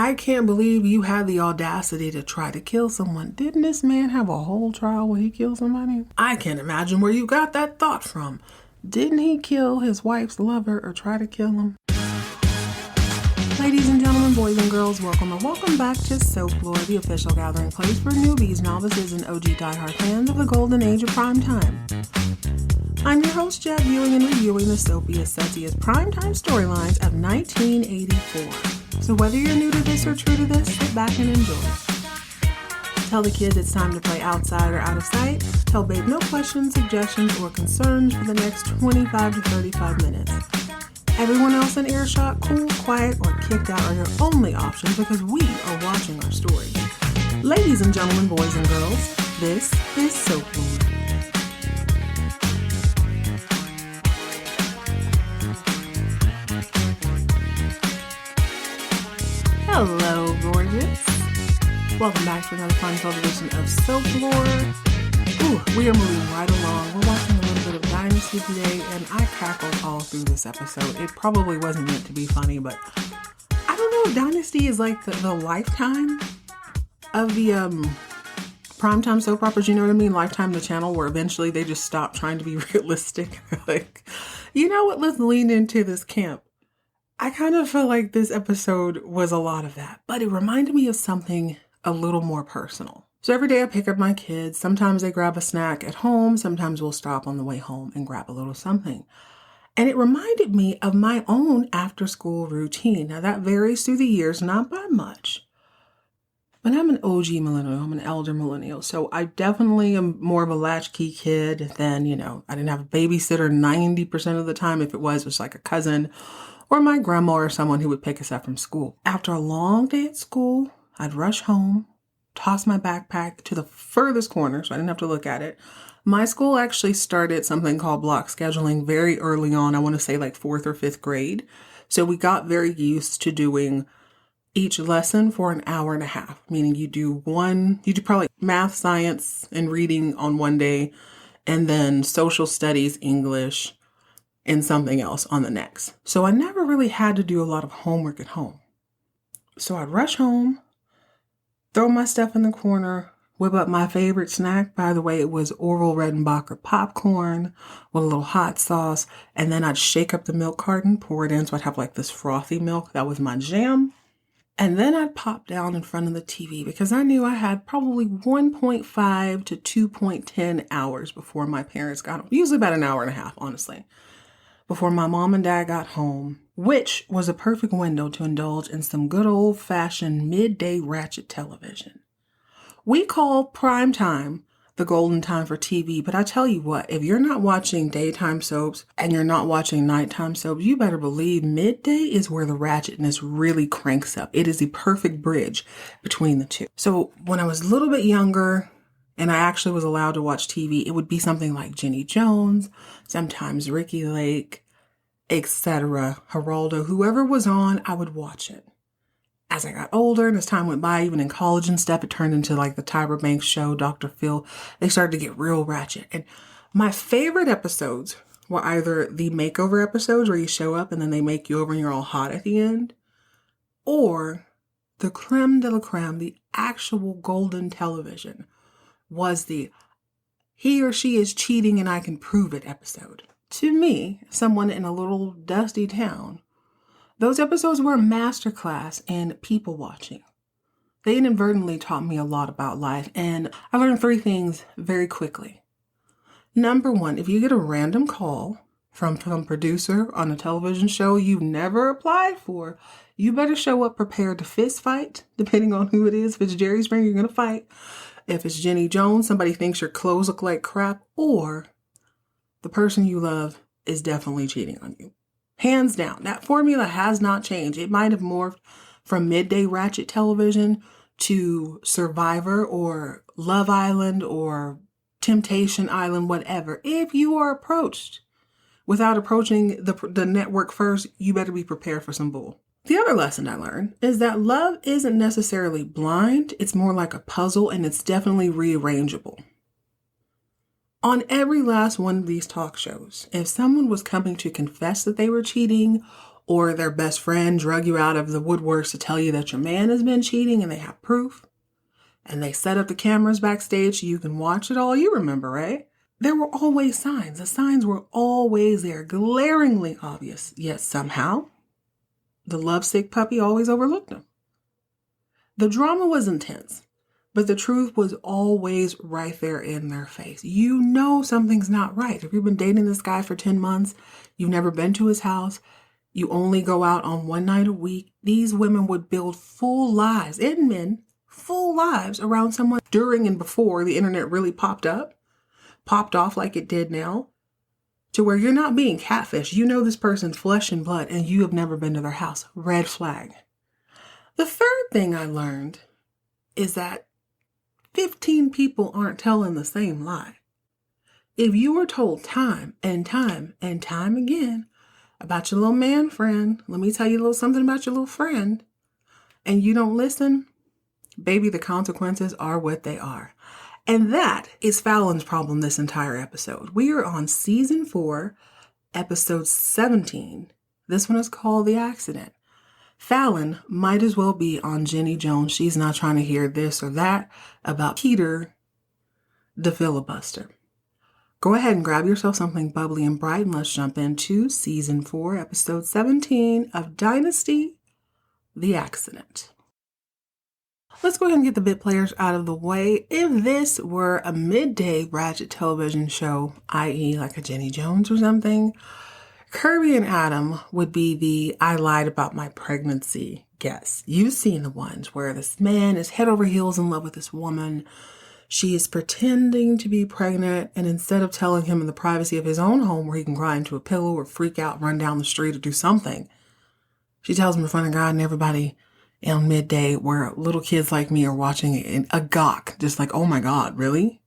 I can't believe you had the audacity to try to kill someone. Didn't this man have a whole trial where he killed somebody? I can't imagine where you got that thought from. Didn't he kill his wife's lover or try to kill him? Ladies and gentlemen, boys and girls, welcome back to Soaplore, the official gathering place for newbies, novices, and OG diehard fans of the golden age of primetime. I'm your host, Jeb, viewing and reviewing the soapiest, sexiest primetime storylines of 1984. So whether you're new to this or true to this, sit back and enjoy. Tell the kids it's time to play outside or out of sight. Tell babe no questions, suggestions, or concerns for the next 25 to 35 minutes. Everyone else in earshot, cool, quiet, or kicked out are your only options because we are watching our story. Ladies and gentlemen, boys and girls, this is Soaplore. Hello, gorgeous. Welcome back to another fun-filled edition of Soaplore. We are moving right along. We're watching a little bit of Dynasty today, and I cackled all through this episode. It probably wasn't meant to be funny, but I don't know if Dynasty is like the lifetime of the primetime soap operas, you know what I mean? Lifetime, the channel where eventually they just stop trying to be realistic. Like, you know what? Let's lean into this camp. I kind of felt like this episode was a lot of that, but it reminded me of something a little more personal. So every day I pick up my kids. Sometimes they grab a snack at home. Sometimes we'll stop on the way home and grab a little something. And it reminded me of my own after-school routine. Now that varies through the years, not by much. But I'm an OG millennial. I'm an elder millennial. So I definitely am more of a latchkey kid than, I didn't have a babysitter 90% of the time. If it was like a cousin or my grandma or someone who would pick us up from school. After a long day at school, I'd rush home, toss my backpack to the furthest corner so I didn't have to look at it. My school actually started something called block scheduling very early on. I want to say like 4th or 5th grade. So we got very used to doing each lesson for an hour and a half, meaning you do probably math, science, and reading on one day, and then social studies, English, and something else on the next. So I never really had to do a lot of homework at home. So I'd rush home, throw my stuff in the corner, whip up my favorite snack. By the way, it was Orville Redenbacher popcorn with a little hot sauce. And then I'd shake up the milk carton, pour it in. So I'd have like this frothy milk. That was my jam. And then I'd pop down in front of the TV because I knew I had probably 1.5 to 2.10 hours before my parents got home. Usually about an hour and a half, honestly, before my mom and dad got home, which was a perfect window to indulge in some good old-fashioned midday ratchet television. We call prime time the golden time for TV, but I tell you what, if you're not watching daytime soaps and you're not watching nighttime soaps, you better believe midday is where the ratchetness really cranks up. It is the perfect bridge between the two. So when I was a little bit younger, and I actually was allowed to watch TV, it would be something like Jenny Jones, sometimes Ricky Lake, etc., Geraldo, whoever was on, I would watch it. As I got older and as time went by, even in college and stuff, it turned into like the Tyra Banks show, Dr. Phil. They started to get real ratchet. And my favorite episodes were either the makeover episodes where you show up and then they make you over and you're all hot at the end, or the creme de la creme, the actual golden television, was the he or she is cheating and I can prove it episode. To me, someone in a little dusty town, those episodes were a masterclass in people watching. They inadvertently taught me a lot about life, and I learned 3 things very quickly. Number 1, if you get a random call from some producer on a television show you've never applied for, you better show up prepared to fist fight, depending on who it is. If it's Jerry Springer, you're going to fight. If it's Jenny Jones, somebody thinks your clothes look like crap, or the person you love is definitely cheating on you. Hands down, that formula has not changed. It might have morphed from midday ratchet television to Survivor or Love Island or Temptation Island, whatever. If you are approached without approaching the network first, you better be prepared for some bull. The other lesson I learned is that love isn't necessarily blind. It's more like a puzzle, and it's definitely rearrangeable. On every last one of these talk shows, if someone was coming to confess that they were cheating or their best friend drug you out of the woodworks to tell you that your man has been cheating and they have proof, and they set up the cameras backstage so you can watch it all. You remember, right? There were always signs. The signs were always there, glaringly obvious. Yet somehow, the lovesick puppy always overlooked them. The drama was intense, but the truth was always right there in their face. You know something's not right. If you've been dating this guy for 10 months, you've never been to his house, you only go out on one night a week, these women would build full lives, and men, full lives around someone during and before the internet really popped off like it did now, to where you're not being catfished. You know this person's flesh and blood, and you have never been to their house. Red flag. The third thing I learned is that 15 people aren't telling the same lie. If you were told time and time and time again about your little man friend, let me tell you a little something about your little friend, and you don't listen, baby, the consequences are what they are. And that is Fallon's problem this entire episode. We are on season 4, episode 17. This one is called The Accident. Fallon might as well be on Jenny Jones. She's not trying to hear this or that about Peter, the filibuster. Go ahead and grab yourself something bubbly and bright, and let's jump into season 4, episode 17 of Dynasty-The Accident. Let's go ahead and get the bit players out of the way. If this were a midday ratchet television show, i.e. like a Jenny Jones or something, Kirby and Adam would be the I lied about my pregnancy guests. You've seen the ones where this man is head over heels in love with this woman. She is pretending to be pregnant, and instead of telling him in the privacy of his own home where he can cry into a pillow or freak out, run down the street or do something, she tells him in front of God and everybody on midday, where little kids like me are watching it, a gawk, just like, oh my God, really?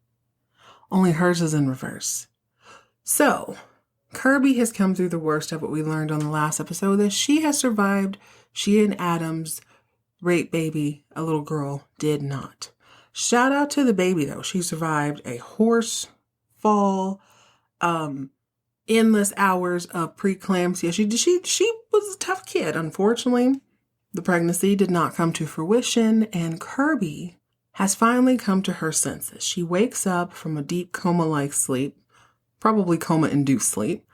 Only hers is in reverse. So Kirby has come through the worst of what we learned on the last episode, that she has survived. She and Adam's rape baby, a little girl, did not. Shout out to the baby though. She survived a horse fall, endless hours of preeclampsia. She was a tough kid. Unfortunately, the pregnancy did not come to fruition, and Kirby has finally come to her senses. She wakes up from a deep coma-like sleep, probably coma-induced sleep,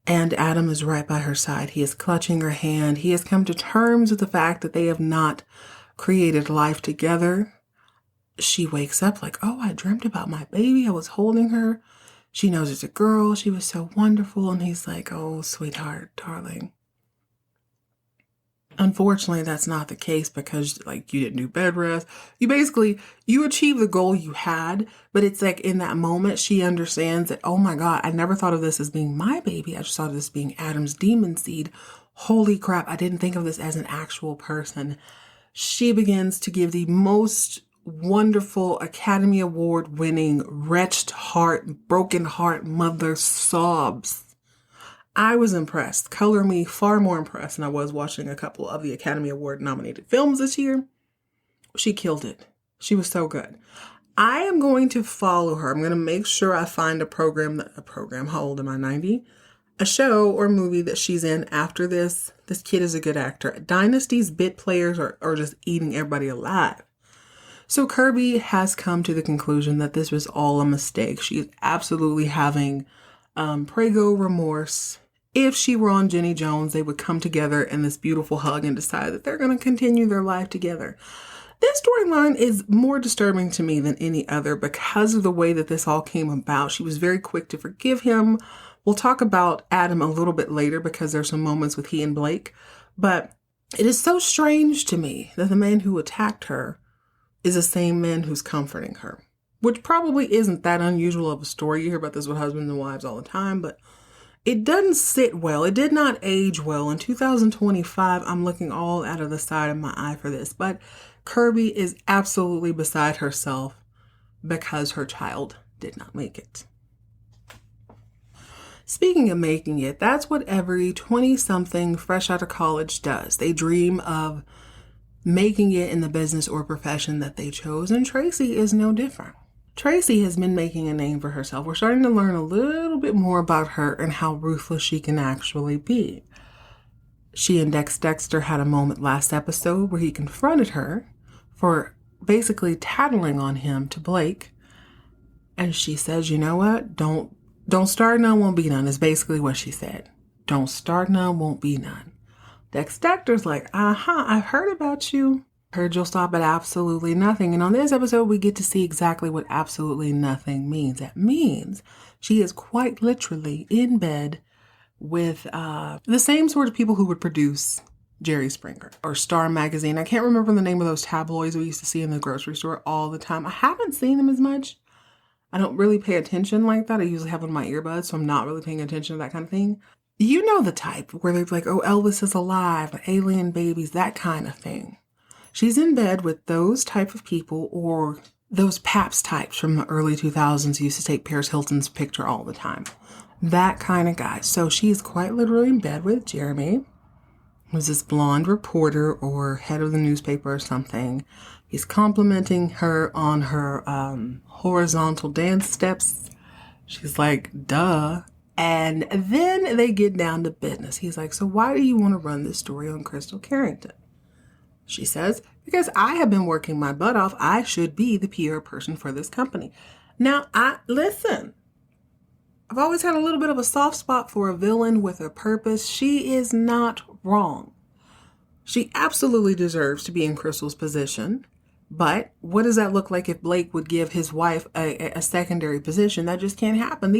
and Adam is right by her side. He is clutching her hand. He has come to terms with the fact that they have not created life together. She wakes up like, oh, I dreamt about my baby. I was holding her. She knows it's a girl. She was so wonderful. And he's like, oh, sweetheart, darling. Unfortunately, that's not the case, because like you didn't do bed rest. You achieved the goal you had, but it's like in that moment, she understands that, oh my God, I never thought of this as being my baby. I just thought of this being Adam's demon seed. Holy crap. I didn't think of this as an actual person. She begins to give the most wonderful Academy Award winning, wretched heart, broken heart mother sobs. I was impressed. Color me far more impressed than I was watching a couple of the Academy Award nominated films this year. She killed it. She was so good. I am going to follow her. I'm going to make sure I find a program, how old am I, 90? A show or movie that she's in after this. This kid is a good actor. Dynasty's bit players are just eating everybody alive. So Kirby has come to the conclusion that this was all a mistake. She is absolutely having prego remorse. If she were on Jenny Jones, they would come together in this beautiful hug and decide that they're going to continue their life together. This storyline is more disturbing to me than any other because of the way that this all came about. She was very quick to forgive him. We'll talk about Adam a little bit later because there's some moments with he and Blake. But it is so strange to me that the man who attacked her is the same man who's comforting her, which probably isn't that unusual of a story. You hear about this with husbands and wives all the time, but it doesn't sit well. It did not age well. In 2025, I'm looking all out of the side of my eye for this, but Kirby is absolutely beside herself because her child did not make it. Speaking of making it, that's what every 20-something fresh out of college does. They dream of making it in the business or profession that they chose, and Tracy is no different. Tracy has been making a name for herself. We're starting to learn a little bit more about her and how ruthless she can actually be. She and Dexter had a moment last episode where he confronted her for basically tattling on him to Blake. And she says, you know what? Don't start none, won't be none, is basically what she said. Don't start none, won't be none. Dexter's like, I've heard about you. Heard you'll stop at absolutely nothing. And on this episode, we get to see exactly what absolutely nothing means. That means she is quite literally in bed with the same sort of people who would produce Jerry Springer or Star Magazine. I can't remember the name of those tabloids we used to see in the grocery store all the time. I haven't seen them as much. I don't really pay attention like that. I usually have on my earbuds, so I'm not really paying attention to that kind of thing. You know the type where they're like, oh, Elvis is alive, alien babies, that kind of thing. She's in bed with those type of people, or those Paps types from the early 2000s who used to take Paris Hilton's picture all the time. That kind of guy. So she's quite literally in bed with Jeremy, who's this blonde reporter or head of the newspaper or something. He's complimenting her on her horizontal dance steps. She's like, duh. And then they get down to business. He's like, so why do you want to run this story on Crystal Carrington? She says, because I have been working my butt off. I should be the PR person for this company. Now, listen. I've always had a little bit of a soft spot for a villain with a purpose. She is not wrong. She absolutely deserves to be in Crystal's position. But what does that look like if Blake would give his wife a secondary position? That just can't happen.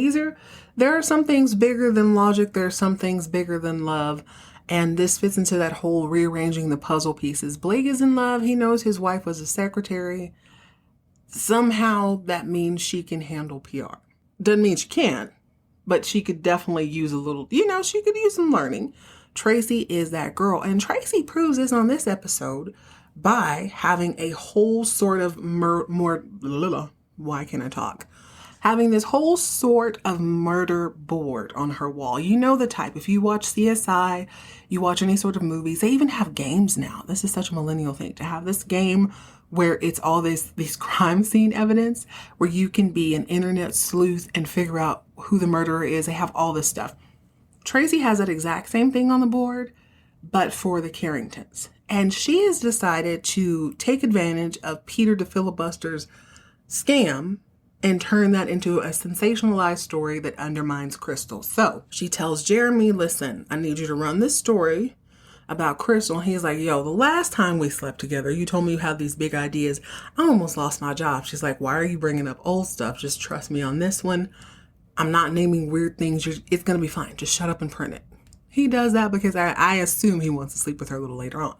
There are some things bigger than logic. There are some things bigger than love. And this fits into that whole rearranging the puzzle pieces. Blake is in love. He knows his wife was a secretary. Somehow that means she can handle PR. Doesn't mean she can't, but she could definitely use a little, she could use some learning. Tracy is that girl. And Tracy proves this on this episode by having a whole sort of having this whole sort of murder board on her wall. You know the type. If you watch CSI, you watch any sort of movies, they even have games now. This is such a millennial thing to have this game where it's all these crime scene evidence where you can be an internet sleuth and figure out who the murderer is. They have all this stuff. Tracy has that exact same thing on the board, but for the Carringtons. And she has decided to take advantage of Peter the Filibuster's scam and turn that into a sensationalized story that undermines Crystal. So she tells Jeremy, listen, I need you to run this story about Crystal. And he's like, yo, the last time we slept together, you told me you had these big ideas. I almost lost my job. She's like, why are you bringing up old stuff? Just trust me on this one. I'm not naming weird things. It's going to be fine. Just shut up and print it. He does that because I assume he wants to sleep with her a little later on.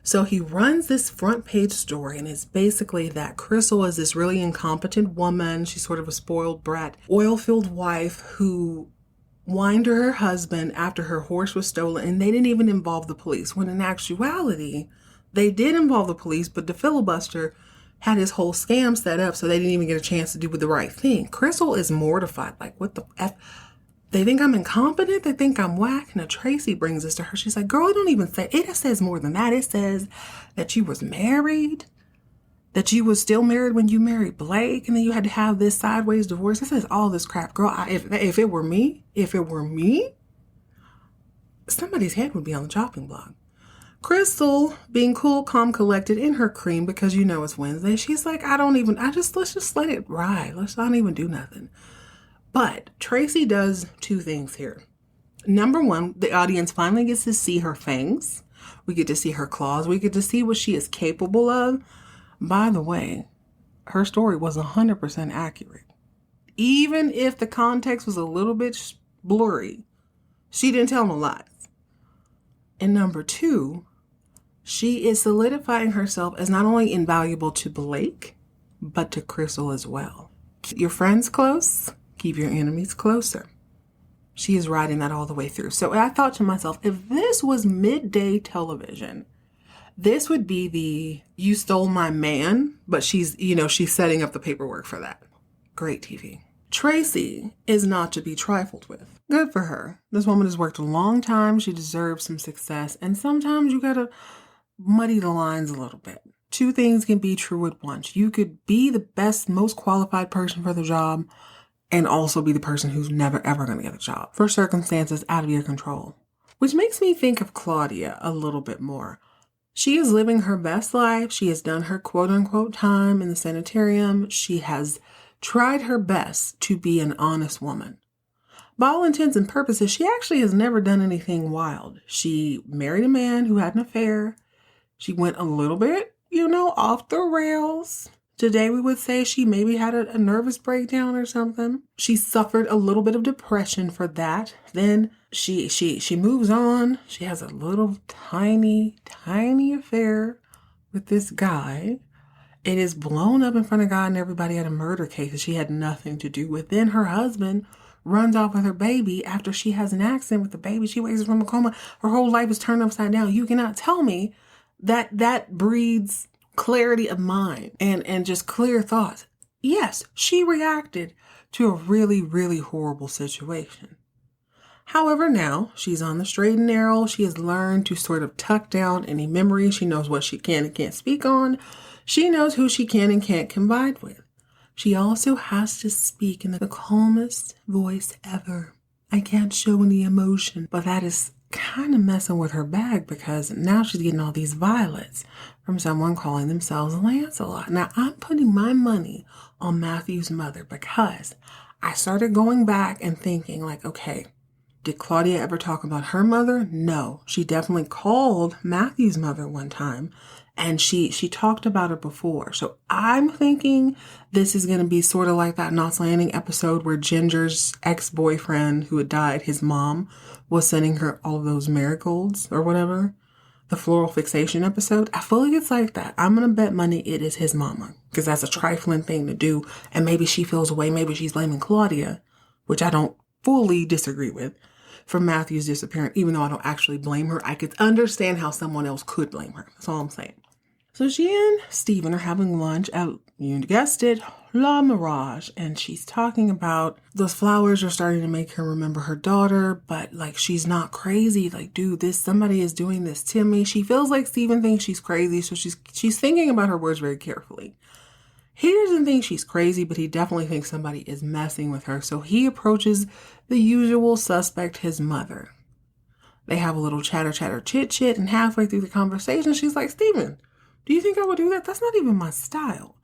So he runs this front page story, and it's basically that Crystal is this really incompetent woman. She's sort of a spoiled brat, oil-filled wife who whined to her husband after her horse was stolen, and they didn't even involve the police, when in actuality, they did involve the police, but the filibuster had his whole scam set up, so they didn't even get a chance to do the right thing. Crystal is mortified, like, what the F? They think I'm incompetent. They think I'm whack. Now, Tracy brings this to her. She's like, girl, it don't even say, it says more than that. It says that you was married, that you was still married when you married Blake, and then you had to have this sideways divorce. It says all this crap. Girl, if it were me, somebody's head would be on the chopping block. Crystal, being cool, calm, collected in her cream, because it's Wednesday, she's like, let's just let it ride. Let's not even do nothing. But Tracy does two things here. Number one, the audience finally gets to see her fangs. We get to see her claws. We get to see what she is capable of. By the way, her story was 100% accurate. Even if the context was a little bit blurry, she didn't tell no lies. And number two, she is solidifying herself as not only invaluable to Blake, but to Crystal as well. Keep your friends close. Keep your enemies closer. She is riding that all the way through. So I thought to myself, if this was midday television, this would be the you stole my man, but she's setting up the paperwork for that. Great TV. Tracy is not to be trifled with. Good for her. This woman has worked a long time. She deserves some success. And sometimes you gotta muddy the lines a little bit. Two things can be true at once. You could be the best, most qualified person for the job, and also be the person who's never, ever going to get a job for circumstances out of your control. which makes me think of Claudia a little bit more. She is living her best life. She has done her quote unquote time in the sanitarium. She has tried her best to be an honest woman. By all intents and purposes, she actually has never done anything wild. She married a man who had an affair. She went a little bit, off the rails. Today we would say she maybe had a nervous breakdown or something. She suffered a little bit of depression for that. Then she moves on. She has a little tiny affair with this guy. It is blown up in front of God and everybody at a murder case that she had nothing to do with. Then her husband runs off with her baby after she has an accident with the baby. She wakes up from a coma. Her whole life is turned upside down. You cannot tell me that breeds clarity of mind and just clear thoughts. Yes, she reacted to a really, really horrible situation. However, now she's on the straight and narrow. She has learned to sort of tuck down any memories. She knows what she can and can't speak on. She knows who she can and can't confide with. She also has to speak in the calmest voice ever. I can't show any emotion, but that is kind of messing with her bag because now she's getting all these violets from someone calling themselves Lancelot. Now, I'm putting my money on Matthew's mother because I started going back and thinking like, okay, did Claudia ever talk about her mother? No, she definitely called Matthew's mother one time and she talked about it before. So I'm thinking this is going to be sort of like that Knots Landing episode where Ginger's ex-boyfriend who had died, his mom, was sending her all of those marigolds or whatever. The floral fixation episode. I feel like it's like that. I'm going to bet money it is his mama because that's a trifling thing to do. And maybe she feels away. Maybe she's blaming Claudia, which I don't fully disagree with, for Matthew's disappearance. Even though I don't actually blame her, I could understand how someone else could blame her. That's all I'm saying. So she and Steven are having lunch at, you guessed it, La Mirage. And she's talking about those flowers are starting to make her remember her daughter. But like, she's not crazy. Like, dude, somebody is doing this to me. She feels like Steven thinks she's crazy. So she's thinking about her words very carefully. He doesn't think she's crazy, but he definitely thinks somebody is messing with her. So he approaches the usual suspect, his mother. They have a little chatter, chit. And halfway through the conversation, she's like, Steven, do you think I would do that? That's not even my style.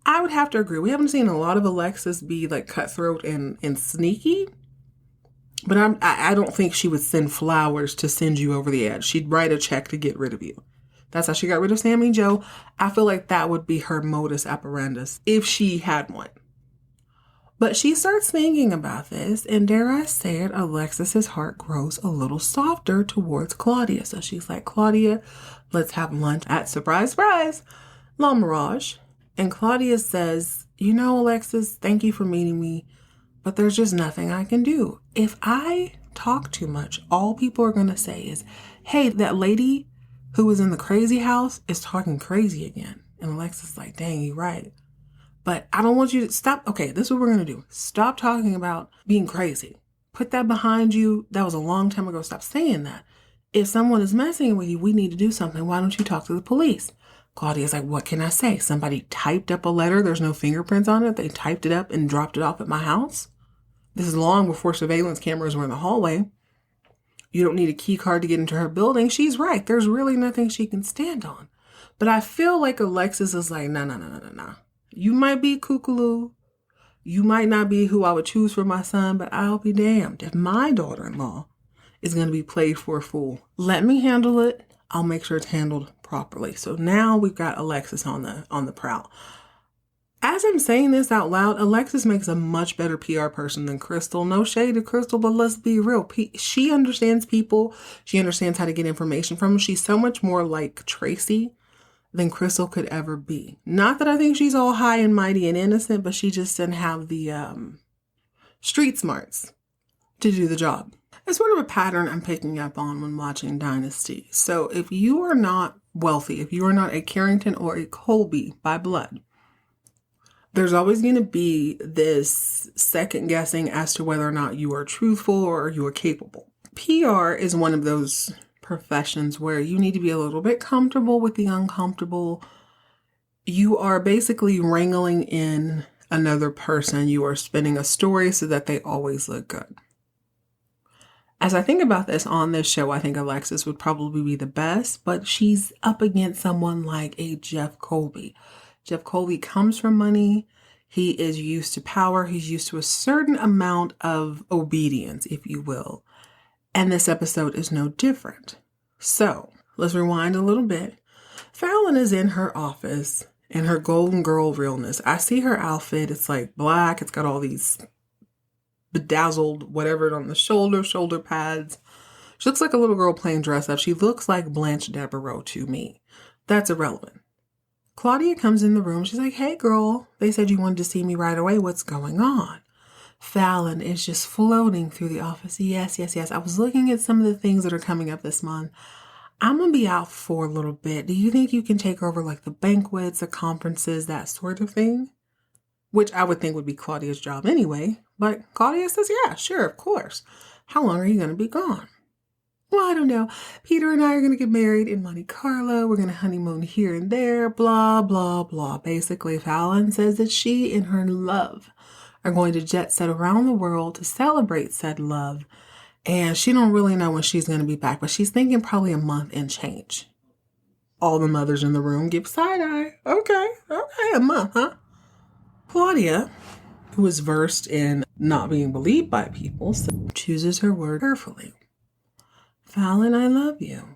I would have to agree. We haven't seen a lot of Alexis be like cutthroat and sneaky. But I don't think she would send flowers to send you over the edge. She'd write a check to get rid of you. That's how she got rid of Sammy Joe. I feel like that would be her modus operandus if she had one. But she starts thinking about this, and dare I say it, Alexis's heart grows a little softer towards Claudia. So she's like, Claudia, let's have lunch at, surprise, La Mirage. And Claudia says, Alexis, thank you for meeting me, but there's just nothing I can do. If I talk too much, all people are going to say is, hey, that lady who was in the crazy house is talking crazy again. And Alexis is like, dang, you're right. But I don't want you to stop. Okay, this is what we're going to do. Stop talking about being crazy. Put that behind you. That was a long time ago. Stop saying that. If someone is messing with you, we need to do something. Why don't you talk to the police? Claudia's like, what can I say? Somebody typed up a letter. There's no fingerprints on it. They typed it up and dropped it off at my house. This is long before surveillance cameras were in the hallway. You don't need a key card to get into her building. She's right. There's really nothing she can stand on. But I feel like Alexis is like, no. You might be kookaloo. You might not be who I would choose for my son, but I'll be damned if my daughter-in-law is going to be played for a fool. Let me handle it. I'll make sure it's handled properly. So now we've got Alexis on the prowl. As I'm saying this out loud, Alexis makes a much better PR person than Crystal. No shade to Crystal, but let's be real. She understands people. She understands how to get information from them. She's so much more like Tracy than Crystal could ever be. Not that I think she's all high and mighty and innocent, but she just didn't have the street smarts to do the job. It's sort of a pattern I'm picking up on when watching Dynasty. So if you are not wealthy, if you are not a Carrington or a Colby by blood, there's always going to be this second guessing as to whether or not you are truthful or you are capable. PR is one of those professions where you need to be a little bit comfortable with the uncomfortable. You are basically wrangling in another person. You are spinning a story so that they always look good. As I think about this on this show, I think Alexis would probably be the best, but she's up against someone like a Jeff Colby. Jeff Colby comes from money. He is used to power. He's used to a certain amount of obedience, if you will. And this episode is no different. So let's rewind a little bit. Fallon is in her office in her golden girl realness. I see her outfit. It's like black. It's got all these bedazzled whatever on the shoulder pads. She looks like a little girl playing dress up. She looks like Blanche Devereaux to me. That's irrelevant. Claudia comes in the room. She's like, hey girl, they said you wanted to see me right away. What's going on? Fallon is just floating through the office. Yes. I was looking at some of the things that are coming up this month. I'm going to be out for a little bit. Do you think you can take over like the banquets, the conferences, that sort of thing? Which I would think would be Claudia's job anyway. But Claudia says, yeah, sure, of course. How long are you going to be gone? Well, I don't know. Peter and I are going to get married in Monte Carlo. We're going to honeymoon here and there, blah, blah, blah. Basically, Fallon says that she and her love are going to jet set around the world to celebrate said love. And she don't really know when she's going to be back, but she's thinking probably a month and change. All the mothers in the room give side eye. Okay, a month, huh? Claudia, who is versed in not being believed by people, so chooses her word carefully. Fallon, I love you.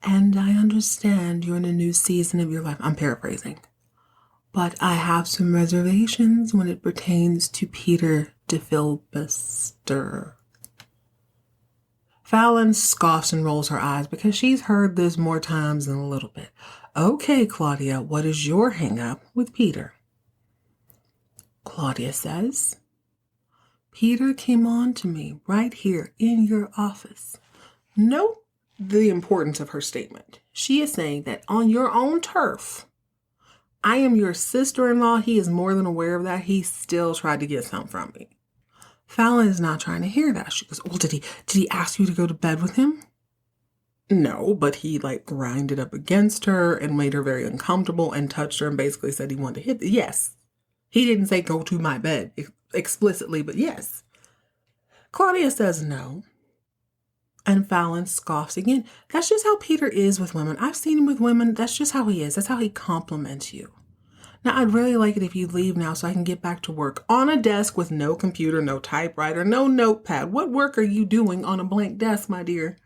And I understand you're in a new season of your life. I'm paraphrasing. But I have some reservations when it pertains to Peter de Filbuster. Fallon scoffs and rolls her eyes because she's heard this more times than a little bit. Okay, Claudia, what is your hang-up with Peter? Claudia says, Peter came on to me right here in your office. Note the importance of her statement. She is saying that on your own turf, I am your sister-in-law. He is more than aware of that. He still tried to get something from me. Fallon is not trying to hear that. She goes, well, did he ask you to go to bed with him? No, but he like grinded up against her and made her very uncomfortable and touched her and basically said he wanted to hit. Yes. He didn't say go to my bed explicitly, but yes. Claudia says no. And Fallon scoffs again. That's just how Peter is with women. I've seen him with women. That's just how he is. That's how he compliments you. Now, I'd really like it if you leave now so I can get back to work on a desk with no computer, no typewriter, no notepad. What work are you doing on a blank desk, my dear?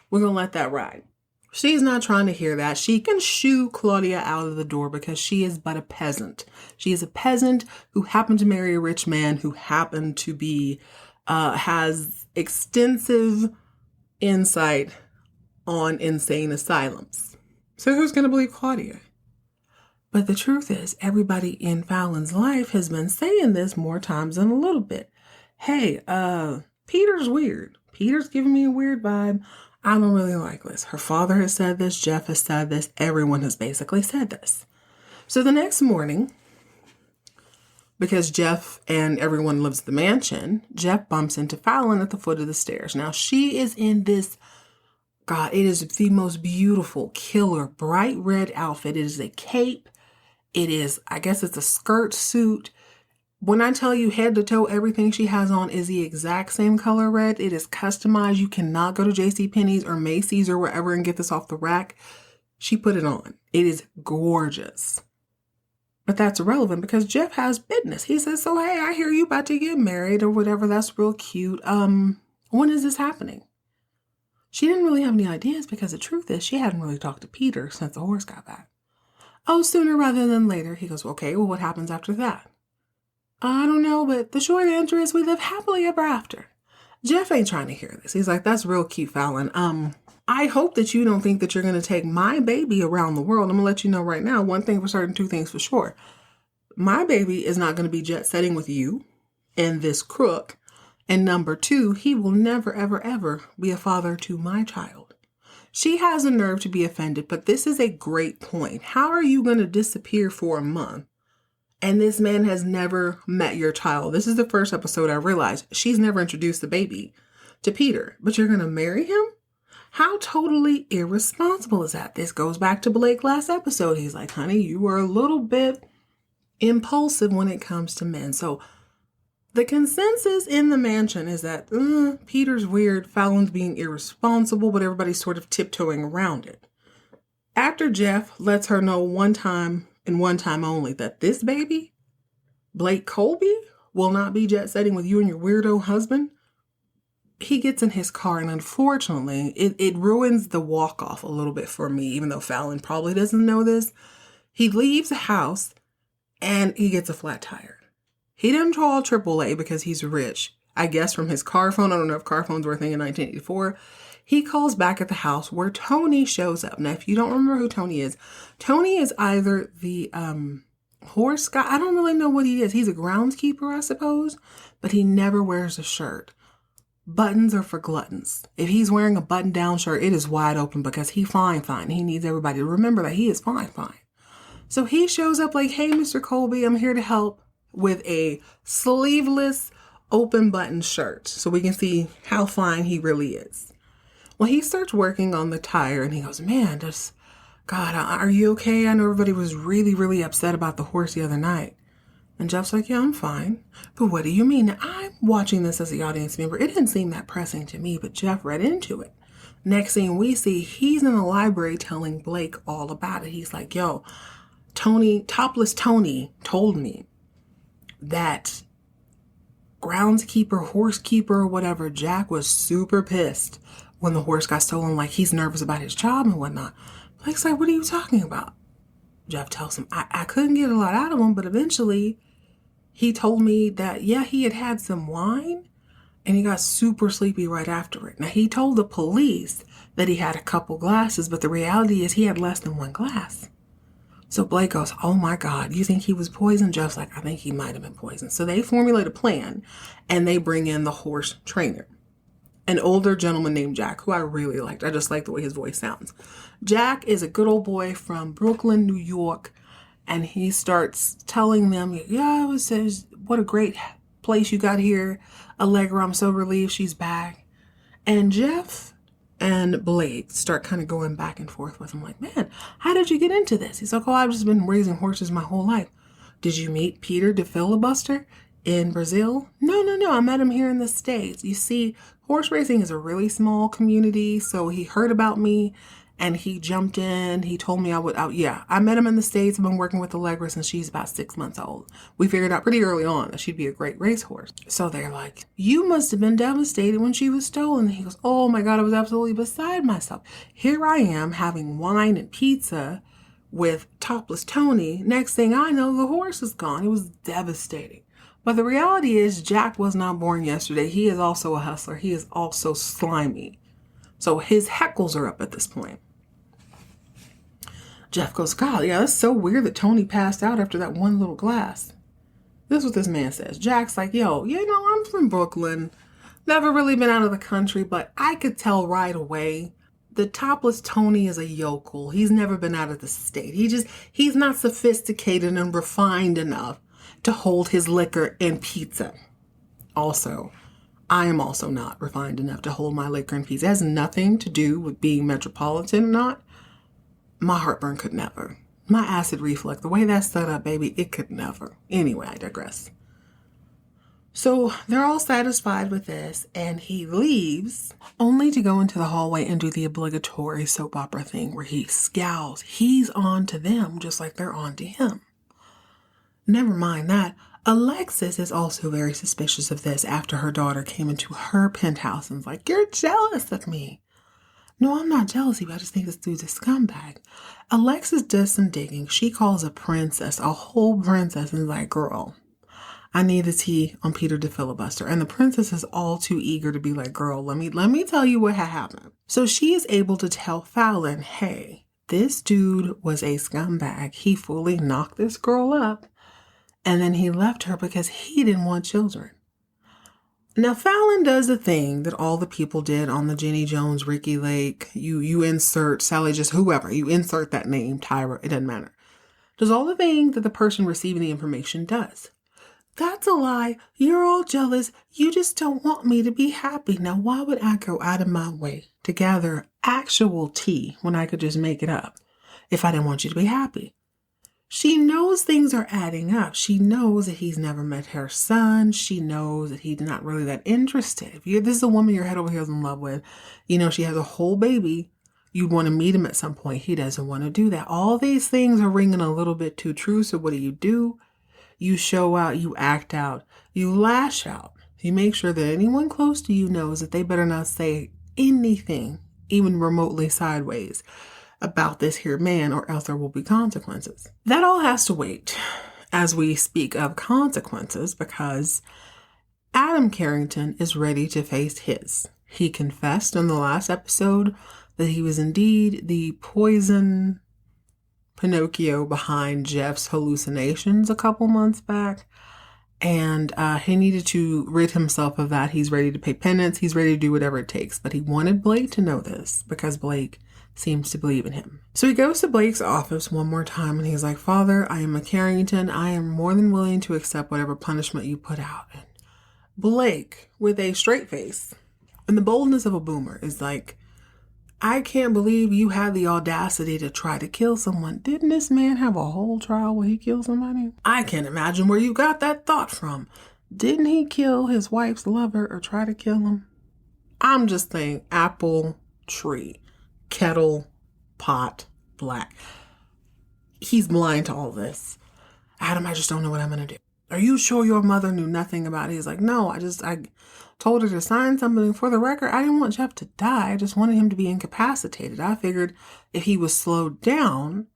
We're going to let that ride. She's not trying to hear that. She can shoo Claudia out of the door because she is but a peasant. She is a peasant who happened to marry a rich man who happened to be, has extensive insight on insane asylums. So who's going to believe Claudia? But the truth is, everybody in Fallon's life has been saying this more times than a little bit. Hey, Peter's weird. Peter's giving me a weird vibe. I don't really like this. Her father has said this. Jeff has said this. Everyone has basically said this. So the next morning, because Jeff and everyone lives at the mansion, Jeff bumps into Fallon at the foot of the stairs. Now, she is in this, God, it is the most beautiful, killer, bright red outfit. It is a cape. It is, I guess it's a skirt suit. When I tell you head to toe, everything she has on is the exact same color red. It is customized. You cannot go to JCPenney's or Macy's or wherever and get this off the rack. She put it on. It is gorgeous. But that's irrelevant because Jeff has business. He says, so, hey, I hear you about to get married or whatever. That's real cute. When is this happening? She didn't really have any ideas because the truth is she hadn't really talked to Peter since the horse got back. Oh, sooner rather than later. He goes, okay, well, what happens after that? I don't know, but the short answer is we live happily ever after. Jeff ain't trying to hear this. He's like, that's real cute, Fallon. I hope that you don't think that you're going to take my baby around the world. I'm going to let you know right now, one thing for certain, two things for sure. My baby is not going to be jet setting with you and this crook. And number two, he will never, ever, ever be a father to my child. She has a nerve to be offended, but this is a great point. How are you going to disappear for a month? And this man has never met your child. This is the first episode I realized. She's never introduced the baby to Peter, but you're going to marry him? How totally irresponsible is that? This goes back to Blake last episode. He's like, honey, you are a little bit impulsive when it comes to men. So The consensus in the mansion is that Peter's weird, Fallon's being irresponsible, but everybody's sort of tiptoeing around it. After Jeff lets her know one time and one time only that this baby, Blake Colby, will not be jet setting with you and your weirdo husband, he gets in his car, and unfortunately, it ruins the walk-off a little bit for me, even though Fallon probably doesn't know this. He leaves the house, and he gets a flat tire. He didn't call AAA because he's rich. I guess from his car phone. I don't know if car phones were a thing in 1984. He calls back at the house where Tony shows up. Now, if you don't remember who Tony is either the horse guy. I don't really know what he is. He's a groundskeeper, I suppose, but he never wears a shirt. Buttons are for gluttons. If he's wearing a button-down shirt, it is wide open because he fine. He needs everybody to remember that he is fine. So he shows up like, hey, Mr. Colby, I'm here to help with a sleeveless open button shirt so we can see how fine he really is. Well, he starts working on the tire and he goes, man, God, are you okay? I know everybody was really, really upset about the horse the other night. And Jeff's like, yeah, I'm fine. But what do you mean? Now, I'm watching this as the audience member. It didn't seem that pressing to me, but Jeff read into it. Next thing we see, he's in the library telling Blake all about it. He's like, yo, Topless Tony told me that groundskeeper, horsekeeper, whatever, Jack was super pissed when the horse got stolen. Like, he's nervous about his job and whatnot. Blake's like, what are you talking about? Jeff tells him, I couldn't get a lot out of him, but eventually he told me that, yeah, he had some wine and he got super sleepy right after it. Now, he told the police that he had a couple glasses, but the reality is he had less than one glass. So Blake goes, oh my God, you think he was poisoned? Jeff's like, I think he might have been poisoned. So they formulate a plan and they bring in the horse trainer, an older gentleman named Jack, who I really liked. I just like the way his voice sounds. Jack is a good old boy from Brooklyn, New York. And he starts telling them, yeah, what a great place you got here. Allegra, I'm so relieved she's back. And Jeff and Blake start kind of going back and forth with him like, man, how did you get into this? He's like, oh, I've just been raising horses my whole life. Did you meet Peter DeFilibuster in Brazil? No. I met him here in the States. You see, horse racing is a really small community. So he heard about me and he jumped in. He told me I met him in the States. I've been working with Allegra since she's about 6 months old. We figured out pretty early on that she'd be a great racehorse. So they're like, you must have been devastated when she was stolen. And he goes, oh my God, I was absolutely beside myself. Here I am having wine and pizza with Topless Tony. Next thing I know, the horse is gone. It was devastating. But the reality is Jack was not born yesterday. He is also a hustler. He is also slimy. So his heckles are up at this point. Jeff goes, God, yeah, that's so weird that Tony passed out after that one little glass. This is what this man says. Jack's like, yo, I'm from Brooklyn. Never really been out of the country, but I could tell right away the Topless Tony is a yokel. He's never been out of the state. He's not sophisticated and refined enough to hold his liquor and pizza. Also, I am also not refined enough to hold my liquor and pizza. It has nothing to do with being metropolitan or not. My heartburn could never. My acid reflux, the way that's set up, baby, it could never. Anyway, I digress. So they're all satisfied with this, and he leaves only to go into the hallway and do the obligatory soap opera thing where he scowls. He's on to them just like they're on to him. Never mind that. Alexis is also very suspicious of this after her daughter came into her penthouse and was like, you're jealous of me. No, I'm not jealous of you. I just think this dude's a scumbag. Alexis does some digging. She calls a princess, a whole princess, and is like, girl, I need the tea on Peter DeFilibuster. And the princess is all too eager to be like, girl, let me tell you what happened. So she is able to tell Fallon, hey, this dude was a scumbag. He fully knocked this girl up. And then he left her because he didn't want children. Now, Fallon does the thing that all the people did on the Jenny Jones, Ricky Lake. You insert Sally, just whoever. You insert that name, Tyra. It doesn't matter. Does all the thing that the person receiving the information does. That's a lie. You're all jealous. You just don't want me to be happy. Now, why would I go out of my way to gather actual tea when I could just make it up if I didn't want you to be happy? She knows things are adding up. She knows that he's never met her son. She knows that he's not really that interested. This is a woman your head over heels in love with. She has a whole baby. You'd want to meet him at some point. He doesn't want to do that. All these things are ringing a little bit too true. So what do? You show out, you act out, you lash out. You make sure that anyone close to you knows that they better not say anything, even remotely sideways, about this here man, or else there will be consequences. That all has to wait as we speak of consequences, because Adam Carrington is ready to face his. He confessed in the last episode that he was indeed the poison Pinocchio behind Jeff's hallucinations a couple months back. And he needed to rid himself of that. He's ready to pay penance. He's ready to do whatever it takes. But he wanted Blake to know this because Blake seems to believe in him. So he goes to Blake's office one more time and he's like, Father, I am a Carrington. I am more than willing to accept whatever punishment you put out. And Blake, with a straight face and the boldness of a boomer, is like, I can't believe you had the audacity to try to kill someone. Didn't this man have a whole trial where he killed somebody? I can't imagine where you got that thought from. Didn't he kill his wife's lover or try to kill him? I'm just saying apple tree, kettle, pot, black. He's blind to all this. Adam, I just don't know what I'm going to do. Are you sure your mother knew nothing about it? He's like, no, I told her to sign something. For the record, I didn't want Jeff to die. I just wanted him to be incapacitated. I figured if he was slowed down,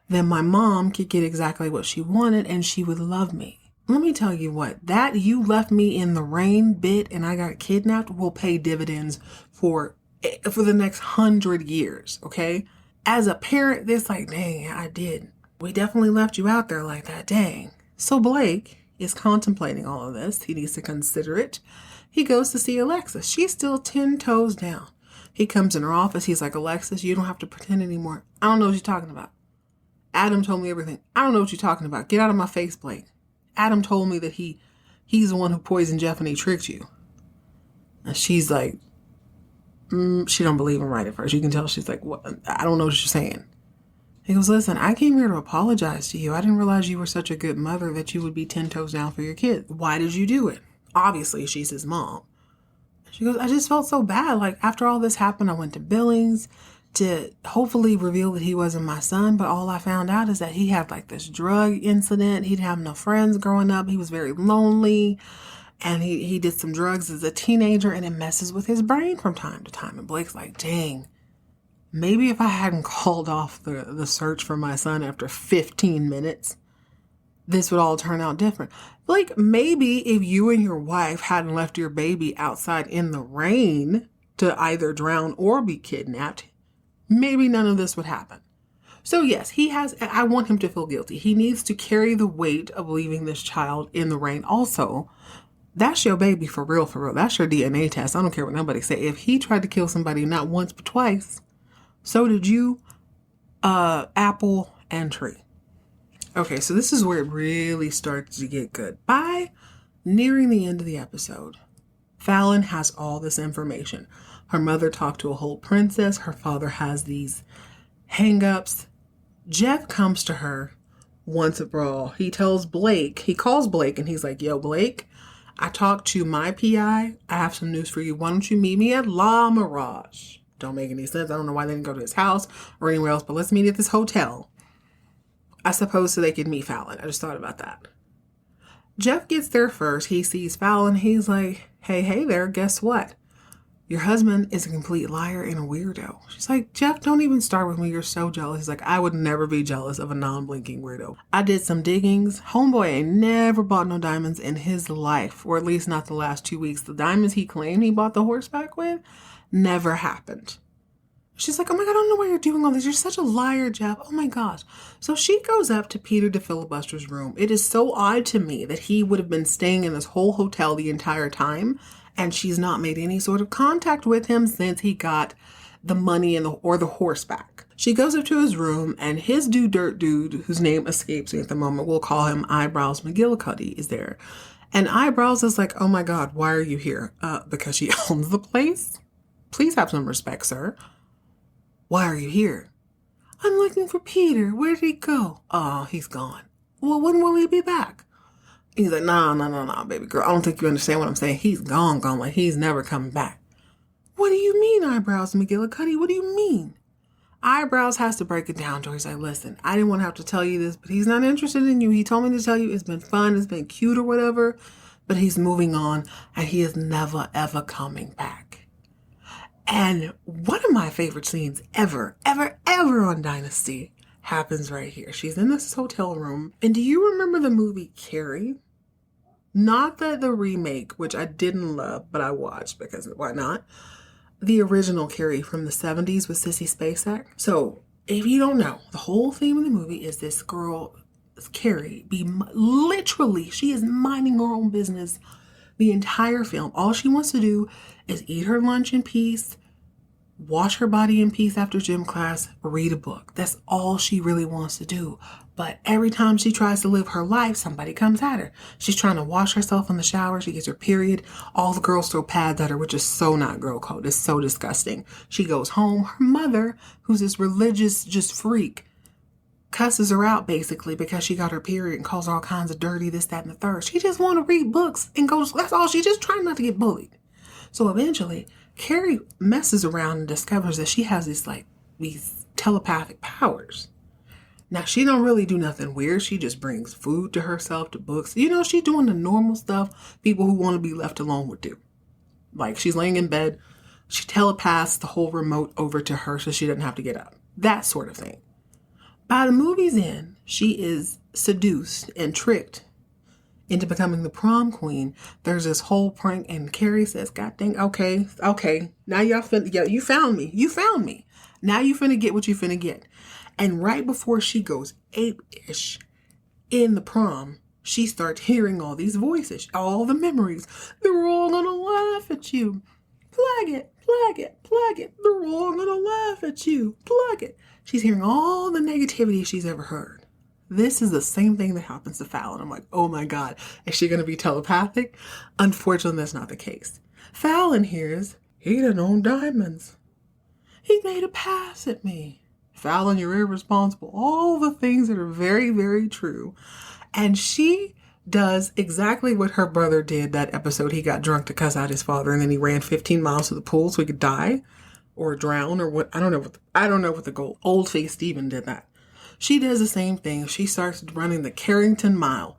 then my mom could get exactly what she wanted and she would love me. Let me tell you what, that you left me in the rain bit and I got kidnapped will pay dividends for the next 100 years, okay? As a parent, it's like, dang, I did. We definitely left you out there like that, dang. So Blake is contemplating all of this. He needs to consider it. He goes to see Alexis. She's still 10 toes down. He comes in her office. He's like, Alexis, you don't have to pretend anymore. I don't know what you're talking about. Adam told me everything. I don't know what you're talking about. Get out of my face, Blake. Adam told me that he's the one who poisoned Jeff and he tricked you. And she's like, she don't believe him right at first. You can tell she's like, what? I don't know what you're saying. He goes, listen, I came here to apologize to you. I didn't realize you were such a good mother that you would be 10 toes down for your kid. Why did you do it? Obviously, she's his mom. She goes, I just felt so bad. Like, after all this happened, I went to Billings to hopefully reveal that he wasn't my son. But all I found out is that he had like this drug incident. He didn't have no friends growing up. He was very lonely. And he did some drugs as a teenager and it messes with his brain from time to time. And Blake's like, dang. Maybe if I hadn't called off the search for my son after 15 minutes, this would all turn out different. Like, maybe if you and your wife hadn't left your baby outside in the rain to either drown or be kidnapped, maybe none of this would happen. So yes, I want him to feel guilty. He needs to carry the weight of leaving this child in the rain. Also, that's your baby for real, for real. That's your DNA test. I don't care what nobody say. If he tried to kill somebody not once but twice, so did you, apple and tree. Okay, so this is where it really starts to get good. By nearing the end of the episode, Fallon has all this information. Her mother talked to a whole princess. Her father has these hang-ups. Jeff comes to her once a brawl. He calls Blake and he's like, yo, Blake, I talked to my PI. I have some news for you. Why don't you meet me at La Mirage? Don't make any sense. I don't know why they didn't go to his house or anywhere else, but let's meet at this hotel. I suppose so they could meet Fallon. I just thought about that. Jeff gets there first. He sees Fallon. He's like, hey there, guess what? Your husband is a complete liar and a weirdo. She's like, Jeff, don't even start with me. You're so jealous. He's like, I would never be jealous of a non-blinking weirdo. I did some diggings. Homeboy ain't never bought no diamonds in his life, or at least not the last 2 weeks. The diamonds he claimed he bought the horseback with never happened. She's like, oh my God, I don't know why you're doing all this. You're such a liar, Jeff. Oh my gosh. So she goes up to Peter de Filibuster's room. It is so odd to me that he would have been staying in this whole hotel the entire time, and she's not made any sort of contact with him since he got the money or the horseback. She goes up to his room, and his dirt dude, whose name escapes me at the moment, we'll call him Eyebrows McGillicuddy, is there. And Eyebrows is like, oh my God, why are you here? Because she owns the place? Please have some respect, sir. Why are you here? I'm looking for Peter. Where did he go? Oh, he's gone. Well, when will he be back? He's like, nah, baby girl. I don't think you understand what I'm saying. He's gone. Like, he's never coming back. What do you mean, Eyebrows McGillicuddy? What do you mean? Eyebrows has to break it down to her. He's like, listen, I didn't want to have to tell you this, but he's not interested in you. He told me to tell you it's been fun, it's been cute or whatever, but he's moving on and he is never, ever coming back. And one of my favorite scenes ever on Dynasty happens right here. She's in this hotel room. And do you remember the movie Carrie? Not the remake, which I didn't love, but I watched because why not? The original Carrie from the 70s with Sissy Spacek. So if you don't know, the whole theme of the movie is this girl, Carrie, literally, she is minding her own business the entire film. All she wants to do is eat her lunch in peace, wash her body in peace after gym class, read a book. That's all she really wants to do. But every time she tries to live her life, somebody comes at her. She's trying to wash herself in the shower. She gets her period. All the girls throw pads at her, which is so not girl code. It's so disgusting. She goes home. Her mother, who's this religious just freak, cusses her out basically because she got her period and calls her all kinds of dirty, this, that, and the third. She just want to read books and go. That's all. She's just trying not to get bullied. So eventually, Carrie messes around and discovers that she has these telepathic powers. Now, she don't really do nothing weird. She just brings food to herself, to books. You know, she's doing the normal stuff people who want to be left alone would do. Like, she's laying in bed. She telepaths the whole remote over to her so she doesn't have to get up. That sort of thing. By the movie's end, she is seduced and tricked into becoming the prom queen. There's this whole prank, and Carrie says, God dang, okay. Now y'all you found me. Now you finna get what you finna get. And right before she goes ape-ish in the prom, she starts hearing all these voices, all the memories. They're all gonna laugh at you. Plug it. They're all gonna laugh at you. Plug it. She's hearing all the negativity she's ever heard. This is the same thing that happens to Fallon. I'm like, oh my God, is she going to be telepathic? Unfortunately, that's not the case. Fallon hears, he done own diamonds. He made a pass at me. Fallon, you're irresponsible. All the things that are very, very true. And she does exactly what her brother did that episode. He got drunk to cuss out his father, and then he ran 15 miles to the pool so he could die or drown or what. I don't know what the old-faced Steven did that. She does the same thing. She starts running the Carrington Mile.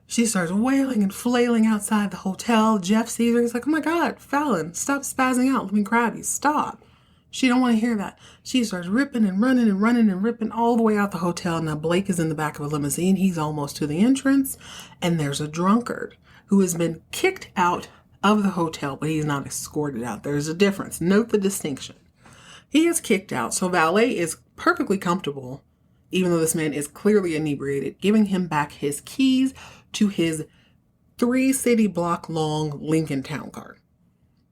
She starts wailing and flailing outside the hotel. Jeff sees her. He's like, oh my God, Fallon, stop spazzing out. Let me grab you. Stop. She don't want to hear that. She starts ripping and running and running and ripping all the way out the hotel. Now Blake is in the back of a limousine. He's almost to the entrance. And there's a drunkard who has been kicked out of the hotel, but he's not escorted out. There's a difference. Note the distinction. He is kicked out. So Valet is perfectly comfortable, even though this man is clearly inebriated, giving him back his keys to his 3-city block long Lincoln Town car.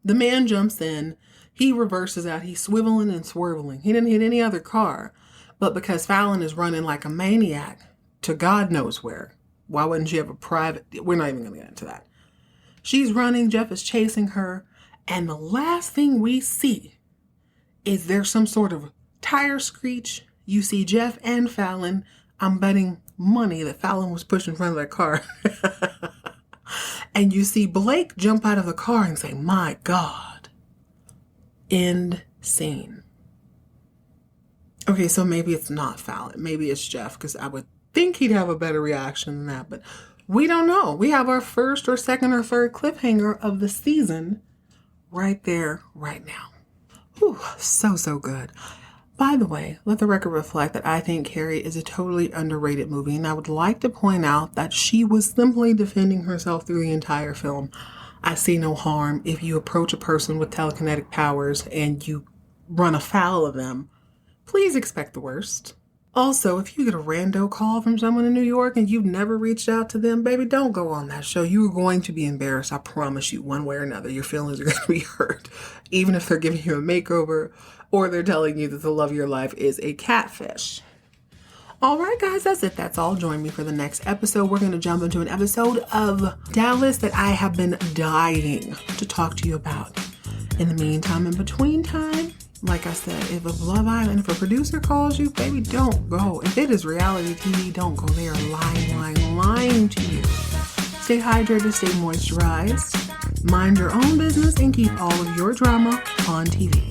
The man jumps in. He reverses out. He's swiveling and swerveling. He didn't hit any other car. But because Fallon is running like a maniac to God knows where, why wouldn't she have a private? We're not even going to get into that. She's running. Jeff is chasing her. And the last thing we see is there's some sort of tire screech. You see Jeff and Fallon. I'm betting money that Fallon was pushed in front of that car. And you see Blake jump out of the car and say, my God. End scene. Okay, so maybe it's not Fallon. Maybe it's Jeff, because I would think he'd have a better reaction than that. But we don't know. We have our first or second or third cliffhanger of the season right there, right now. Whew, so good. By the way, let the record reflect that I think Carrie is a totally underrated movie, and I would like to point out that she was simply defending herself through the entire film. I see no harm if you approach a person with telekinetic powers and you run afoul of them. Please expect the worst. Also, if you get a rando call from someone in New York and you've never reached out to them, baby, don't go on that show. You are going to be embarrassed. I promise you, one way or another. Your feelings are going to be hurt. Even if they're giving you a makeover or they're telling you that the love of your life is a catfish. All right, guys, that's it. That's all. Join me for the next episode. We're going to jump into an episode of Dallas that I have been dying to talk to you about. In the meantime, in between time, Like I said, if a Love Island, if a producer calls you, baby, don't go. If it is reality TV, don't go. They are lying to you. Stay hydrated, stay moisturized, mind your own business, and keep all of your drama on TV.